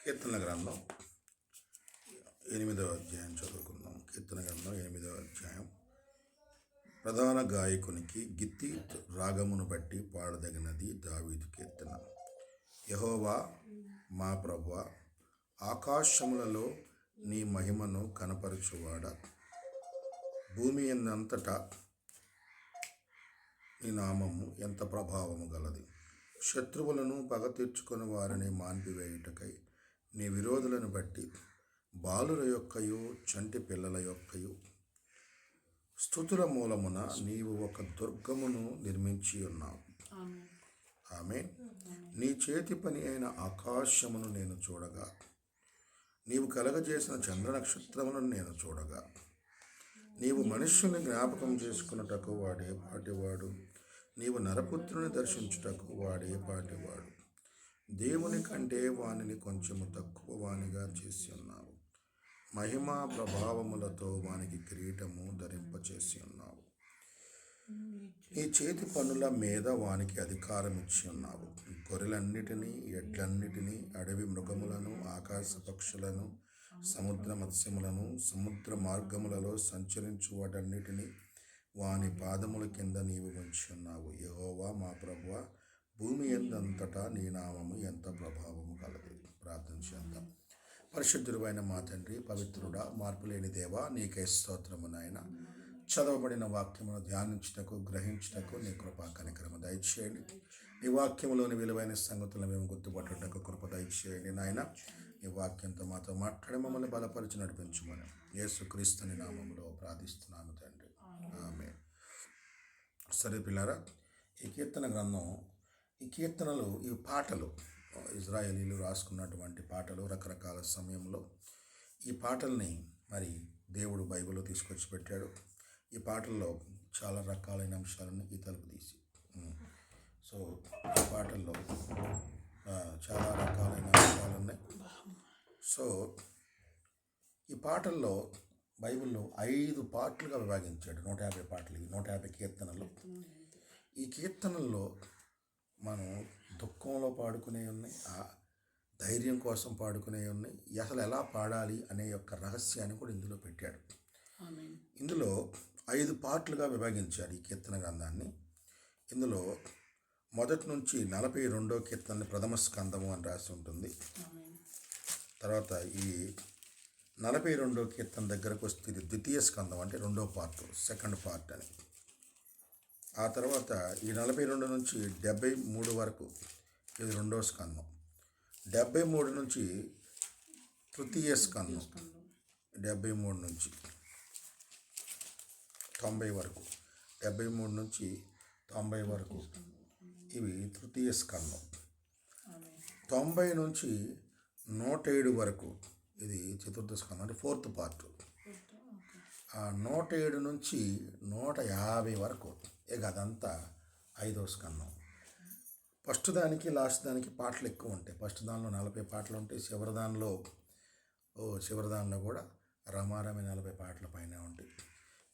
కీర్తన గ్రంథం 8వ అధ్యాయం చదువుకుందాం. కీర్తన గ్రంథం 8వ అధ్యాయం. ప్రధాన గాయకునికి గిత్తీత్ రాగమును బట్టి పాడదగినది దావీదు కీర్తన. యెహోవా మా ప్రభువా, ఆకాశములలో నీ మహిమను కనపరచువాడా, భూమి అంతటా నీ నామము ఎంత ప్రభావము గలది. శత్రువులను పగ తీర్చుకుని వారిని మాన్పివేయుటకై నీ విరోధులను బట్టి బాలుల యొక్కయు చంటి పిల్లల యొక్కయు స్తుతుల మూలమున నీవు ఒక దుర్గమును నిర్మించి ఉన్నావు. ఆమేన్. నీ చేతి పని అయిన ఆకాశమును నేను చూడగా, నీవు కలగజేసిన చంద్ర నక్షత్రములను నేను చూడగా, నీవు మనుష్యుని జ్ఞాపకం చేసుకున్నటకు వాడే పాటివాడు, నీవు నరపుత్రుని దర్శించుటకు వాడే పాటివాడు. దేవుని కంటే వానిని కొంచెము తక్కువ వానిగా చేసి ఉన్నావు. మహిమా ప్రభావములతో వానికి కిరీటము ధరింపచేసి ఉన్నావు. నీ చేతి పనుల మీద వానికి అధికారం ఇచ్చి ఉన్నావు. గొర్రెలన్నిటినీ, ఎడ్లన్నిటినీ, అడవి మృగములను, ఆకాశ పక్షులను, సముద్ర మత్స్యములను, సముద్ర మార్గములలో సంచరించు వాటన్నిటినీ వాని పాదముల కింద నీవు ఉంచి ఉన్నావు. యెహోవా మా ప్రభువా, భూమి అంతటా నీ నామము ఎంత ప్రభావము కలదు. ప్రార్థన చేద్దాం. పరిశుద్ధుడైన మా తండ్రి, పవిత్రుడా, మార్పులేని దేవా, నీకే స్తోత్రము నాయన. చదవబడిన వాక్యమును ధ్యానించుటకు, గ్రహించుటకు నీ కృపా కనికరము దయచేయండి. నీ వాక్యములోని విలువైన సంగతులను మేము గుర్తుపట్టుటకు కృప దయచేయండి నాయన. నీ వాక్యంతో మాతో మాట్లాడి మమ్మల్ని బలపరిచి నడిపించమని యేసుక్రీస్తుని నామములో ప్రార్థిస్తున్నాను తండ్రి. ఆమేన్. సరే పిల్లారా, ఈ కీర్తన గ్రంథం, ఈ కీర్తనలు, ఈ పాటలు ఇజ్రాయేలీలు రాసుకున్నటువంటి పాటలు. రకరకాల సమయంలో ఈ పాటల్ని మరి దేవుడు బైబిల్లో తీసుకొచ్చి పెట్టాడు. ఈ పాటల్లో చాలా రకాలైన అంశాలను ఈ తలుపు తీసి సో ఈ పాటల్లో చాలా రకాలైన అంశాలు ఉన్నాయి. సో ఈ పాటల్లో బైబిల్లో 5 పాటలుగా విభాగించాడు. 150 పాటలు, 150 కీర్తనలు. ఈ కీర్తనల్లో మనం దుఃఖంలో పాడుకునే ఉన్నాయి, ధైర్యం కోసం పాడుకునే ఉన్నాయి, అసలు ఎలా పాడాలి అనే యొక్క రహస్యాన్ని కూడా ఇందులో పెట్టాడు. ఇందులో 5 పార్ట్లుగా విభాగించాడు ఈ కీర్తన గ్రంథాన్ని. ఇందులో మొదటి నుంచి 42వ కీర్తనని ప్రథమ స్కందము అని రాసి ఉంటుంది. తర్వాత ఈ 42వ కీర్తన దగ్గరకు వస్తే ఇది ద్వితీయ స్కందం, అంటే 2వ పార్ట్, సెకండ్ పార్ట్ అని. ఆ తర్వాత ఈ 42 నుంచి 73 వరకు ఇది 2వ స్కందం. 73 నుంచి తృతీయ స్కందం, 73 నుంచి 90 వరకు, 73 నుంచి 90 వరకు ఇవి తృతీయ స్కందం. 90 నుంచి 107 వరకు ఇది చతుర్థ స్కందం, అంటే 4th పార్ట్. 107 నుంచి 150 వరకు ఇక అదంతా 5వ స్కందం. ఫస్ట్ దానికి లాస్ట్ దానికి పాటలు ఎక్కువ ఉంటాయి. ఫస్ట్ దానిలో 40 పాటలు ఉంటాయి. చివరి దానిలో కూడా రమారమి 40 పాటల పైన ఉంటాయి.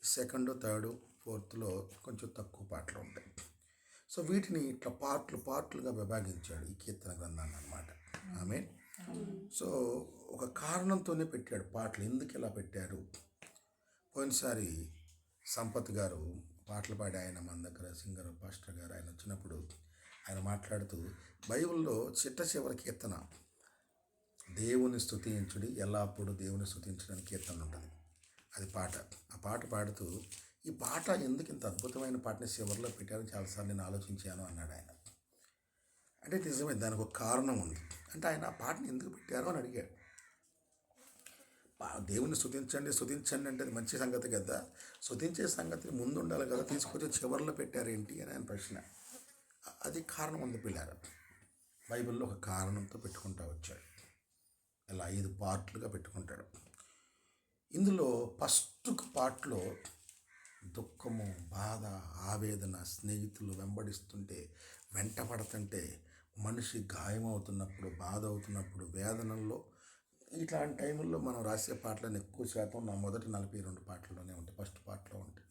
సెకండ్, థర్డ్, ఫోర్త్లో కొంచెం తక్కువ పాటలు ఉంటాయి. సో వీటిని ఇట్లా పార్ట్లుగా విభాగించాడు ఈ కీర్తన గ్రంథాన్ని అన్నమాట. ఆమేన్. సో ఒక కారణంతోనే పెట్టాడు పాటలు. ఎందుకు ఇలా పెట్టారు? పోయినసారి సంపత్ గారు పాటలు పాడి, ఆయన మన దగ్గర సింగర్ పాస్టర్ గారు ఆయన వచ్చినప్పుడు ఆయన మాట్లాడుతూ బైబిల్లో చివరి కీర్తన దేవుని స్తుతించుడి, ఎల్లప్పుడూ దేవుని స్తుతించడానికి కీర్తన ఉంటుంది. అది పాట. ఆ పాట పాడుతూ ఈ పాట ఎందుకు ఇంత అద్భుతమైన పాటని చివరిలో పెట్టారని చాలాసార్లు నేను ఆలోచించాను అన్నాడు ఆయన. అంటే నిజమే, దానికి ఒక కారణం ఉంది. అంటే ఆయన ఆ పాటని ఎందుకు పెట్టారో అని అడిగాడు. దేవుని స్తుతించండి అంటే అది మంచి సంగతి కదా, స్తుతించే సంగతి ముందు ఉండాలి కదా, తీసుకొచ్చి చివరిలో పెట్టారేంటి అని ఆయన ప్రశ్న. అది కారణం ఉంది పిల్లారా. బైబిల్లో ఒక కారణంతో పెట్టుకుంటూ వచ్చాడు. ఇలా 5 పార్ట్లుగా పెట్టుకుంటాడు. ఇందులో ఫస్ట్ పార్ట్లో దుఃఖము, బాధ, ఆవేదన, స్నేహితులు వెంబడిస్తుంటే, వెంట పడుతుంటే, మనిషి గాయమవుతున్నప్పుడు, బాధ అవుతున్నప్పుడు, వేదనల్లో, ఇట్లాంటి టైంలో మనం రాసే పాటలను ఎక్కువ శాతం నా మొదటి 42 పాటల్లోనే ఉంటాయి. ఫస్ట్ పార్ట్లో ఉంటాయి.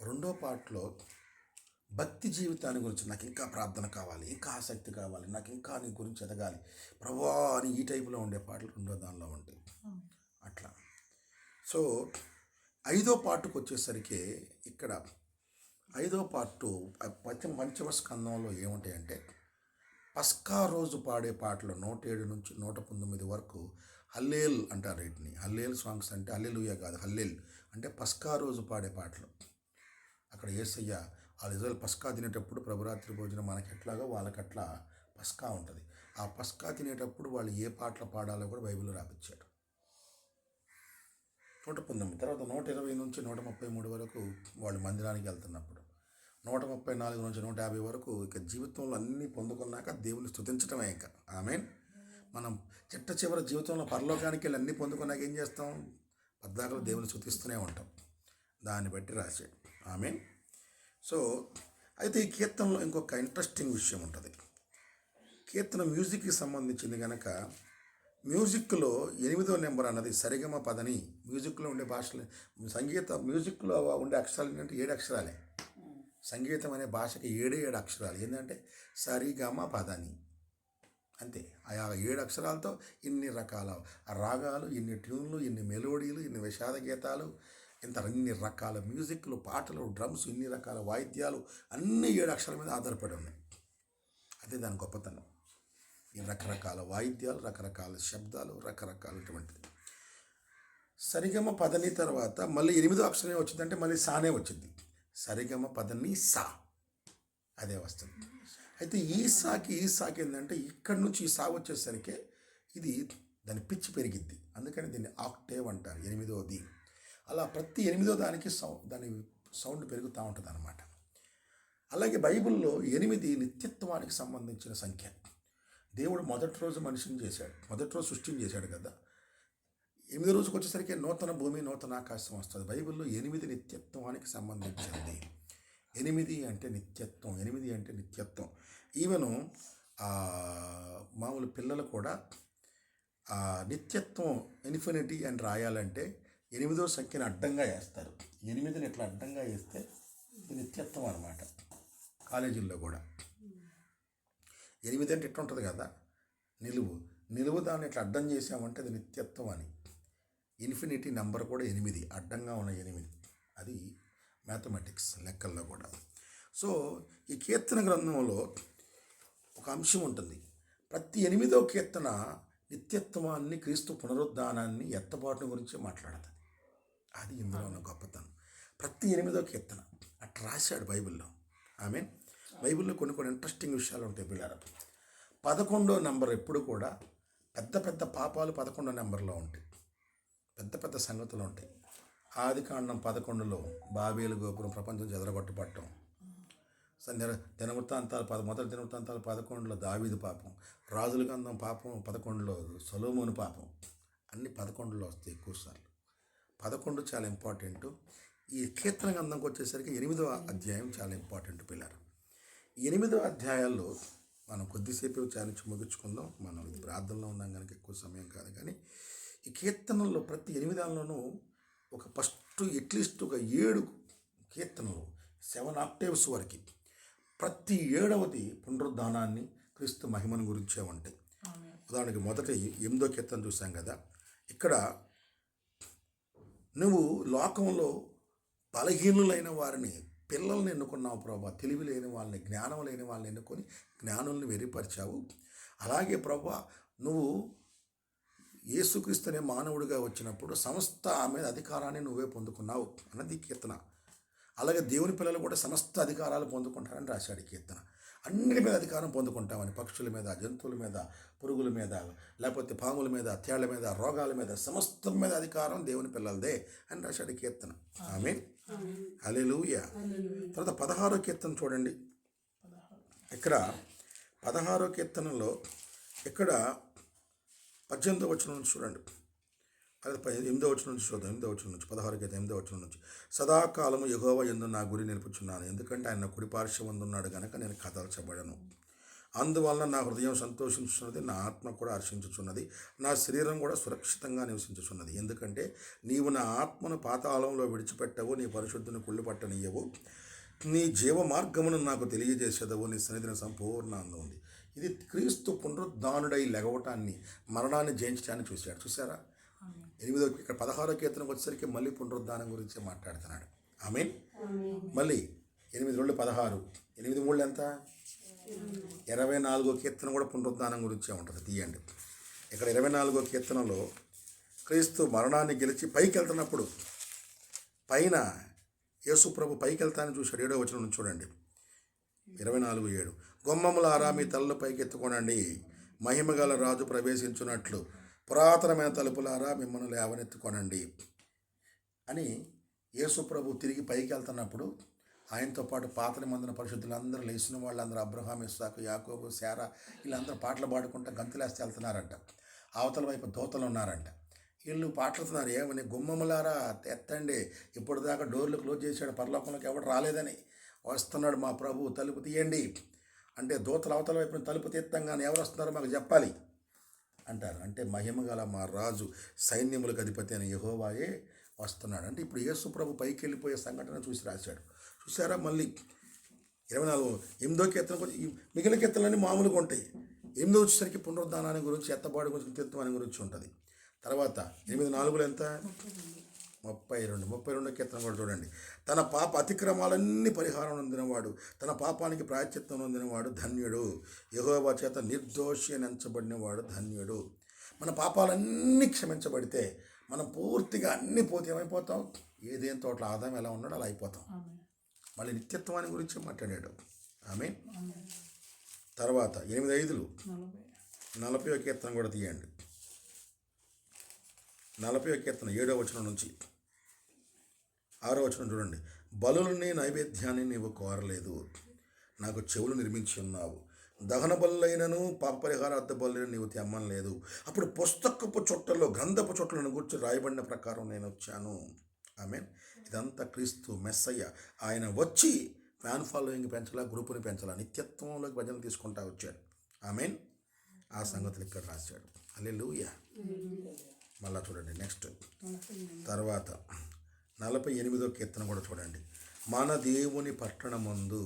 2వ పార్ట్లో భక్తి జీవితాన్ని గురించి నాకు ఇంకా ప్రార్థన కావాలి, ఇంకా ఆసక్తి కావాలి, నాకు ఇంకా నీ గురించి ఎదగాలి ప్రభువా అని ఈ టైపులో ఉండే పాటలు రెండో దానిలో ఉంటాయి. అట్లా. సో 5వ పార్టుకు వచ్చేసరికి ఇక్కడ 5వ పార్టు పంచమ స్కందంలో ఏముంటాయంటే పస్కా రోజు పాడే పాటలు 107 నుంచి 119 వరకు హల్లేల్ అంటారు. వీటిని హల్లేల్ సాంగ్స్ అంటే హల్లెలూయా కాదు, హల్లేల్ అంటే పస్కా రోజు పాడే పాటలు. అక్కడ యేసయ్య వాళ్ళు ఇజ్రాయేల్ పస్కా తినేటప్పుడు ప్రభురాత్రి భోజనం మనకి ఎట్లాగో వాళ్ళకట్లా పస్కా ఉంటుంది. ఆ పస్కా తినేటప్పుడు వాళ్ళు ఏ పాటలు పాడాలో కూడా బైబిల్లో రాపిచ్చాడు. 119 తర్వాత 120 నుంచి 133 వరకు వాళ్ళు మందిరానికి వెళ్తున్నప్పుడు, 134 నుంచి 150 వరకు ఇక జీవితంలో అన్నీ పొందుకున్నాక దేవుని స్తుతించడమే. ఇంకా ఆమేన్. మనం చివరి జీవితంలో పరలోకానికి వెళ్ళి అన్నీ పొందుకున్నాక ఏం చేస్తాం? పద్దాకలు దేవుని స్తుతిస్తూనే ఉంటాం. దాన్ని బట్టి రాశాడు. ఆమేన్. సో అయితే ఈ కీర్తనలో ఇంకొక ఇంట్రెస్టింగ్ విషయం ఉంటుంది. కీర్తన మ్యూజిక్కి సంబంధించింది కనుక మ్యూజిక్లో 8వ నెంబర్ అన్నది సరిగమ పదని. మ్యూజిక్లో ఉండే భాషలు మ్యూజిక్లో ఉండే అక్షరాలు ఏంటంటే 7 అక్షరాలే. సంగీతం అనే భాషకి 7 అక్షరాలు. ఏంటంటే సరిగమ పదని, అంతే. ఆ 7 అక్షరాలతో ఇన్ని రకాల రాగాలు, ఇన్ని ట్యూన్లు, ఇన్ని మెలోడీలు, ఇన్ని విషాద గీతాలు, ఇన్ని రకాల మ్యూజిక్లు, పాటలు, డ్రమ్స్, ఇన్ని రకాల వాయిద్యాలు అన్నీ 7 అక్షరాల మీద ఆధారపడి ఉన్నాయి. అదే దాని గొప్పతనం. ఈ రకరకాల వాయిద్యాలు, రకరకాల శబ్దాలు, రకరకాలటువంటిది. సరిగమ పదని తర్వాత మళ్ళీ 8వ అక్షరం వచ్చిందంటే మళ్ళీ సానే వచ్చింది. సరిగమ పదని సా, అదే వస్తుంది. అయితే ఈ సాకి ఏంటంటే ఇక్కడి నుంచి ఈ సా వచ్చేసరికి ఇది దాని పిచ్చి పెరిగిద్ది. అందుకని దీన్ని ఆక్టేవ్ అంటారు, 8వది. అలా ప్రతి 8వ దానికి దాని సౌండ్ పెరుగుతూ ఉంటుంది అన్నమాట. అలాగే బైబిల్లో 8 నిత్యత్వానికి సంబంధించిన సంఖ్య. దేవుడు మొదటి రోజు మనిషిని చేశాడు, మొదటి రోజు సృష్టిని చేశాడు కదా. 8వ రోజుకి వచ్చేసరికి నూతన భూమి, నూతన ఆకాశం వస్తుంది. బైబిల్లో 8 నిత్యత్వానికి సంబంధించింది. 8 అంటే నిత్యత్వం, 8 అంటే నిత్యత్వం. ఈవెను మామూలు పిల్లలు కూడా నిత్యత్వం ఇన్ఫినిటీ అని రాయాలంటే 8వ సంఖ్యను అడ్డంగా వేస్తారు. 8ని ఇట్లా అడ్డంగా వేస్తే నిత్యత్వం అన్నమాట. కాలేజీల్లో కూడా 8 అంటే ఇట్లా ఉంటుంది కదా, నిలువు దాన్ని ఇట్లా అడ్డం చేసామంటే అది నిత్యత్వం అని. ఇన్ఫినిటీ నెంబర్ కూడా 8, అడ్డంగా ఉన్న 8. అది మ్యాథమెటిక్స్ లెక్కల్లో కూడా. సో ఈ కీర్తన గ్రంథంలో ఒక అంశం ఉంటుంది. ప్రతి 8వ కీర్తన నిత్యత్వాన్ని, క్రీస్తు పునరుద్ధానాన్ని, ఎత్తబాటును గురించి మాట్లాడుతుంది. అది ఇందులో ఉన్న గొప్పతనం. ప్రతి 8వ కీర్తన అట్లా రాశాడు బైబిల్లో. ఆమె బైబిల్లో కొన్ని ఇంట్రెస్టింగ్ విషయాలు ఉంటాయి పిల్లలు. 11వ నెంబర్ ఎప్పుడు కూడా పెద్ద పెద్ద పాపాలు 11వ నెంబర్లో ఉంటాయి, పెద్ద పెద్ద సంగతులు ఉంటాయి. ఆదికాండం 11లో బాబేలు గోపురం ప్రపంచం చెదరగొట్టబడటం. మొదటి దినవృత్తాంతాలు 11లో దావీదు పాపం, రాజుల గ్రంథం పాపం 11లో సొలొమోను పాపం. అన్ని 11లో వస్తాయి ఎక్కువసార్లు. 11 చాలా ఇంపార్టెంట్. ఈ కీర్తన గ్రంథంకి వచ్చేసరికి 8వ అధ్యాయం చాలా ఇంపార్టెంట్ పిల్లలు. 8వ అధ్యాయాల్లో మనం కొద్దిసేపు చాలించి ముగించుకుందాం. మనం ఇది ప్రార్థనలో ఉన్నాం కనుక ఎక్కువ సమయం కాదు. కానీ ఈ కీర్తనల్లో ప్రతి 8 ఒక ఫస్ట్ అట్లీస్ట్ ఒక 7 కీర్తనలు 7 ఆక్టేవ్స్ వరకు ప్రతి 7వది పునరుద్ధానాన్ని, క్రీస్తు మహిమను గురించే ఉంటాయి. ఉదాహరణకి మొదటి 8వ కీర్తన చూసాం కదా. ఇక్కడ నువ్వు లోకంలో బలహీనులైన వారిని, పిల్లల్ని ఎన్నుకున్నావు ప్రభా. తెలివి లేని వాళ్ళని, జ్ఞానం లేని వాళ్ళని ఎన్నుకొని జ్ఞానుల్ని వెరిపరిచావు. అలాగే ప్రభా నువ్వు యేసుక్రీస్తు అనే మానవుడిగా వచ్చినప్పుడు సమస్త మీద అధికారాన్ని నువ్వే పొందుకున్నావు అన్నది కీర్తన. అలాగే దేవుని పిల్లలు కూడా సమస్త అధికారాలు పొందుకుంటారని రాశాడు కీర్తన. అన్నిటి మీద అధికారం పొందుకుంటామని, పక్షుల మీద, జంతువుల మీద, పురుగుల మీద, లేకపోతే పాముల మీద, తేళ్ల మీద, రోగాల మీద, సమస్తం మీద అధికారం దేవుని పిల్లలదే అని రాశాడు కీర్తన. ఆమేన్, హల్లెలూయా. తర్వాత 16వ కీర్తన చూడండి. ఇక్కడ 16వ కీర్తనలో ఇక్కడ 18వ వచనం నుంచి చూడండి. అది 8వ వచనం నుంచి చూద్దాం. 8వ వచనం నుంచి 16 కీర్తన 8వ వచనం నుంచి. సదాకాలము యెహోవా యందు నా గురి నిలుపుచున్నాను, ఎందుకంటే ఆయన కుడి పార్శ్వమందు ఉన్నాడు కనుక నేను కదల్చబడను. అందువలన నా హృదయం సంతోషించున్నది, నా ఆత్మ కూడా హర్షించుచున్నది, నా శరీరం కూడా సురక్షితంగా నివసించుచున్నది. ఎందుకంటే నీవు నా ఆత్మను పాతాళంలో విడిచిపెట్టవు, నీ పరిశుద్ధిని కుళ్ళిపట్టనీయవు. నీ జీవ మార్గమును నాకు తెలియజేసేదవు, నీ సన్నిధిని సంపూర్ణ ఆనందం ఉంది. ఇది క్రీస్తు పునరుద్ధానుడై లెగవటాన్ని, మరణాన్ని జయించడాన్ని చూశారా? 8వ ఇక్కడ 16వ కీర్తనకు వచ్చేసరికి మళ్ళీ పునరుద్ధానం గురించి మాట్లాడుతున్నాడు. ఆమేన్. మళ్ళీ 8:2-16, 8:3 ఎంత? 24వ కీర్తన కూడా పునరుద్ధానం గురించే ఉంటుంది. తీయండి. ఇక్కడ 24వ కీర్తనలో క్రీస్తు మరణాన్ని గెలిచి పైకి వెళ్తున్నప్పుడు పైన యేసు ప్రభు పైకి వెళ్తానని చూశాడు. 7వ వచనం నుంచి చూడండి. 24:7 గుమ్మములారా మీ తలలు పైకెత్తుకోనండి, మహిమగల రాజు ప్రవేశించున్నట్లు పురాతనమైన తలుపులారా మిమ్మల్ని లేవనెత్తుకోనండి అని యేసు ప్రభు తిరిగి పైకి వెళ్తున్నప్పుడు ఆయనతో పాటు పాత నిబంధన పరిశుద్ధులందరూ, లేచిన వాళ్ళందరూ, అబ్రహాం, ఇస్సాకు, యాకోబు, శారా, వీళ్ళందరూ పాటలు పాడుకుంటూ గంతులేస్తే వెళ్తున్నారంట. అవతల వైపు దూతలు ఉన్నారంట. వీళ్ళు పాటలుతున్నారు, ఏమని? గుమ్మములారా ఎత్తండి, ఇప్పుడు దాకా డోర్లు క్లోజ్ చేశాడు, పరలోకంలోకి ఎవడు రాలేదని, వస్తున్నాడు మా ప్రభు, తలుపు తీయండి అంటే దూతలు అవతల వైపు తలుపు తీత్తంగానే ఎవరు వస్తున్నారో మాకు చెప్పాలి అంటారు. అంటే మహిమగల మా రాజు, సైన్యములకు అధిపతి అయిన యెహోవాయే వస్తున్నాడు. అంటే ఇప్పుడు యేసు ప్రభు పైకి వెళ్ళిపోయే సంఘటన చూసి రాశాడు. చూసారా? మళ్ళీ 8వ కీర్తన మిగిలిన కీర్తనలన్నీ మామూలుగా ఉంటాయి. 8వ వచ్చేసరికి పునరుద్ధానాన్ని గురించి, ఎత్తబాటు గురించి, నిత్యత్వాన్ని గురించి ఉంటుంది. తర్వాత 8:4 ఎంత? 32వ కీర్తన కూడా చూడండి. తన పాప అతిక్రమాలన్నీ పరిహారం నొందినవాడు, తన పాపానికి ప్రాయశ్చిత్తం నొందినవాడు ధన్యుడు, యెహోవా చేత నిర్దోషి అని ఎంచబడినవాడు ధన్యుడు. మన పాపాలన్నీ క్షమించబడితే మనం పూర్తిగా అన్నీ పోతే ఏమైపోతాం? ఏదేం తోటలో ఆదాం ఎలా ఉన్నాడో అలా అయిపోతాం. మళ్ళీ నిత్యత్వాన్ని గురించి మాట్లాడాడు. ఆమేన్. తర్వాత 8:5 40వ కీర్తన కూడా తీయండి. 40వ కీర్తన 7వ వచనం నుంచి 6వ వచనం చూడండి. బలులని నైవేద్యాన్ని నీవు కోరలేదు, నాకు చెవులు నిర్మించి ఉన్నావు, దహన బలులైనను పాప పరిహారార్థ బలులైన నీవు తెమ్మనలేదు. అప్పుడు పుస్తకపు చుట్టల్లో గ్రంథపు చుట్టలను కూర్చి రాయబడిన ప్రకారం నేను వచ్చాను. ఆమేన్. ఇదంతా క్రీస్తు మెస్సయ్య. ఆయన వచ్చి ఫ్యాన్ ఫాలోయింగ్ పెంచాలా, గ్రూపుని పెంచాలా, నిత్యత్వంలోకి భజనలు తీసుకుంటా వచ్చాడు. ఆమేన్. ఆ సంగతులు ఇక్కడ రాశాడు. హల్లెలూయా. మళ్ళా చూడండి నెక్స్ట్. తర్వాత 48వ కీర్తన కూడా చూడండి. మన దేవుని పట్టణమందు,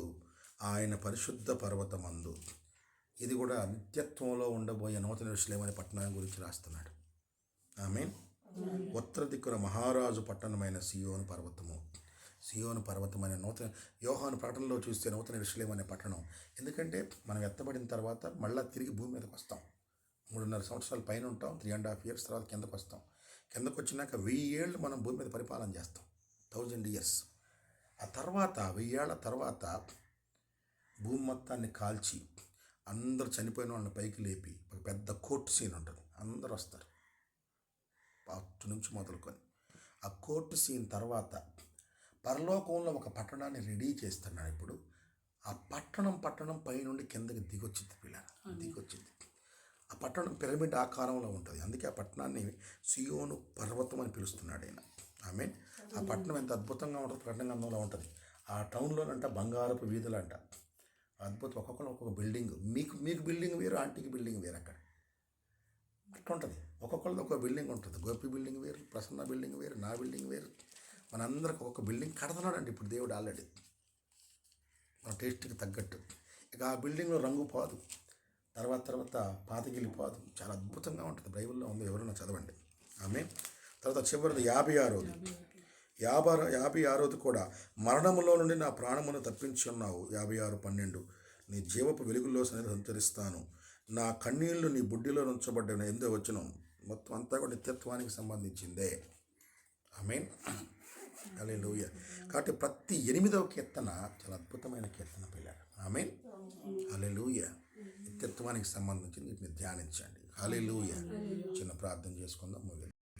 ఆయన పరిశుద్ధ పర్వతమందు. ఇది కూడా నిత్యత్వంలో ఉండబోయే నూతన యెరూషలేము అనే పట్టణం గురించి రాస్తున్నాడు. ఆమేన్. ఉత్తర దిక్కున మహారాజు పట్టణమైన సియోను పర్వతము. సియోను పర్వతమైన నూతన యోహాను ప్రకటనలో చూస్తే నూతన యెరూషలేము అనే పట్టణం. ఎందుకంటే మనం ఎత్తబడిన తర్వాత మళ్ళీ తిరిగి భూమి మీదకి వస్తాం. 3.5 సంవత్సరాల పైన ఉంటాం. 3.5 years తర్వాత కిందకు వస్తాం. కిందకు వచ్చినాక 1000 ఏళ్ళు మనం భూమి మీద పరిపాలన చేస్తాం. 1000 years. ఆ తర్వాత 1000 ఏళ్ల తర్వాత భూమి మొత్తాన్ని కాల్చి అందరూ చనిపోయిన వాళ్ళని పైకి లేపి ఒక పెద్ద కోర్టు సీన్ ఉంటుంది. అందరూ వస్తారు అటు నుంచి మొదలుకొని. ఆ కోర్టు సీన్ తర్వాత పరలోకంలో ఒక పట్టణాన్ని రెడీ చేస్తున్నాడు. ఇప్పుడు ఆ పట్టణం పైనుండి కిందకి దిగొచ్చింది. దిగొచ్చింది. ఆ పట్టణం పిరమిడ్ ఆకారంలో ఉంటుంది. అందుకే ఆ పట్టణాన్ని సియోను పర్వతం అని పిలుస్తున్నాడు ఆయన. ఆమేన్. ఆ పట్టణం ఎంత అద్భుతంగా ఉంటుంది, ప్రకటన గ్రంథంలో ఉంటుంది. ఆ టౌన్లోనంట బంగారపు వీధులు అంట. అద్భుతం. ఒక్కొక్క బిల్డింగ్, మీకు బిల్డింగ్ వేరు, ఆంటీకి బిల్డింగ్ వేరు. అక్కడ అట్లా ఉంటుంది. ఒక్కొక్కరిది ఒక బిల్డింగ్ ఉంటుంది. గోపి బిల్డింగ్ వేరు, ప్రసన్న బిల్డింగ్ వేరు, నా బిల్డింగ్ వేరు. మనందరికి ఒక్కొక్క బిల్డింగ్ కడుతున్నాడండి ఇప్పుడు దేవుడు ఆల్రెడీ, మన టేస్ట్కి తగ్గట్టు. ఇక ఆ బిల్డింగ్లో రంగు పోదు, తర్వాత పాతగిలిపోదు. చాలా అద్భుతంగా ఉంటుంది. బైబిల్లో ఉంది, ఎవరైనా చదవండి. ఆమేన్. తర్వాత చివరిది 56ది. 56ది కూడా మరణములో నుండి నా ప్రాణమును తప్పించి ఉన్నావు. 56:12 నీ జీవపు వెలుగుల్లో సన్నిధి సంచరిస్తాను, నా కన్నీళ్లు నీ బుడ్డిలో ఉంచబడ్డ. 8వ వచనం మొత్తం అంతా కూడా నిత్యత్వానికి సంబంధించిందే. ఆమేన్. హల్లెలూయా. కాబట్టి ప్రతి 8వ కీర్తన చాలా అద్భుతమైన కీర్తన పిల్లలు. ఆమేన్. హల్లెలూయా. నిత్యత్వానికి సంబంధించింది. వీటిని ధ్యానించండి. హల్లెలూయా. చిన్న ప్రార్థన చేసుకుందాం.